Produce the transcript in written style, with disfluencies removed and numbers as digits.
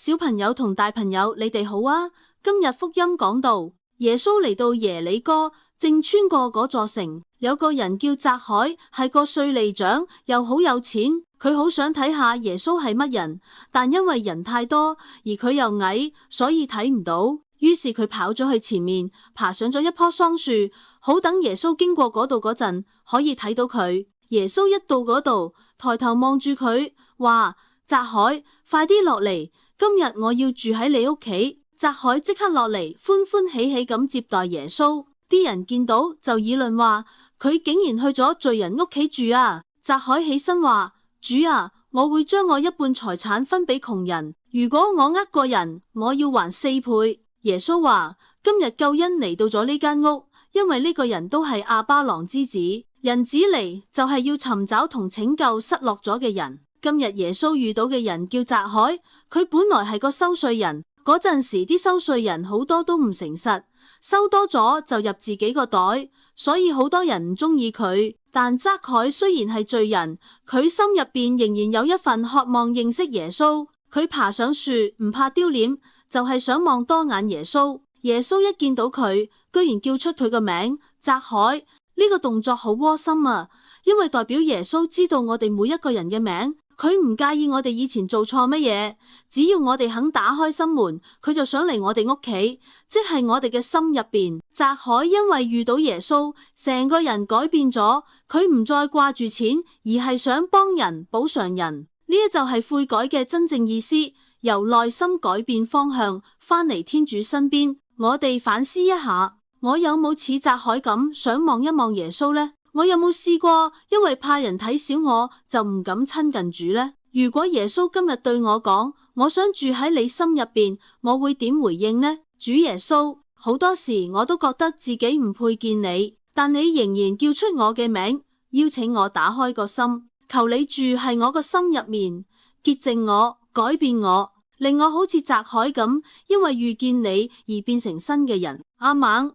小朋友同大朋友，你哋好啊！今日福音講到，耶穌嚟到耶里哥，正穿過嗰座城，有個人叫匝凱，係個稅吏長，又好有錢。佢好想睇下耶穌係乜人，但因為人太多，而佢又矮，所以睇唔到。於是佢跑咗去前面，爬上咗一棵桑樹，好等耶穌經過嗰度嗰陣，可以睇到佢。耶穌一到嗰度，抬頭望住佢，話：匝凱，快啲落嚟，今日我要住喺你屋企。匝凱即刻落嚟，歡歡喜喜咁接待耶穌。啲人見到就議論話：佢竟然去咗罪人屋企住啊！匝凱起身話：主啊，我會將我一半財產分俾窮人。如果我呃個人，我要還4倍。耶穌話：今日救恩嚟到咗呢間屋，因為呢個人都係亞巴郎之子。人子嚟就係要尋找同拯救失落咗嘅人。今日耶穌遇到嘅人叫匝凱，佢本來係個收稅人。嗰陣時啲收稅人好多都唔誠實，收多咗就入自己個袋，所以好多人唔中意佢。但匝凱雖然係罪人，佢心入邊仍然有一份渴望認識耶穌。佢爬上樹唔怕丟臉，就係想望多眼耶穌。耶穌一見到佢，居然叫出佢個名匝凱。呢個動作好窩心啊，因為代表耶穌知道我哋每一個人嘅名。佢唔介意我哋以前做錯乜嘢，只要我哋肯打開心門，佢就想嚟我哋屋企，即係我哋嘅心入邊。匝凱因為遇到耶穌，成個人改變咗，佢唔再掛住錢，而係想幫人補償人。呢一就係悔改嘅真正意思，由內心改變方向，翻嚟天主身邊。我哋反思一下，我有冇似匝凱咁想望一望耶穌呢？我有冇試過因為怕人睇小我就唔敢親近主呢？如果耶穌今日對我講，我想住喺你心入邊，我會點回應呢？主耶穌，好多時我都覺得自己唔配見你，但你仍然叫出我嘅名，邀請我打開個心，求你住喺我個心入面，潔淨我，改變我，令我好似匝凱咁，因為遇見你而變成新嘅人。阿們。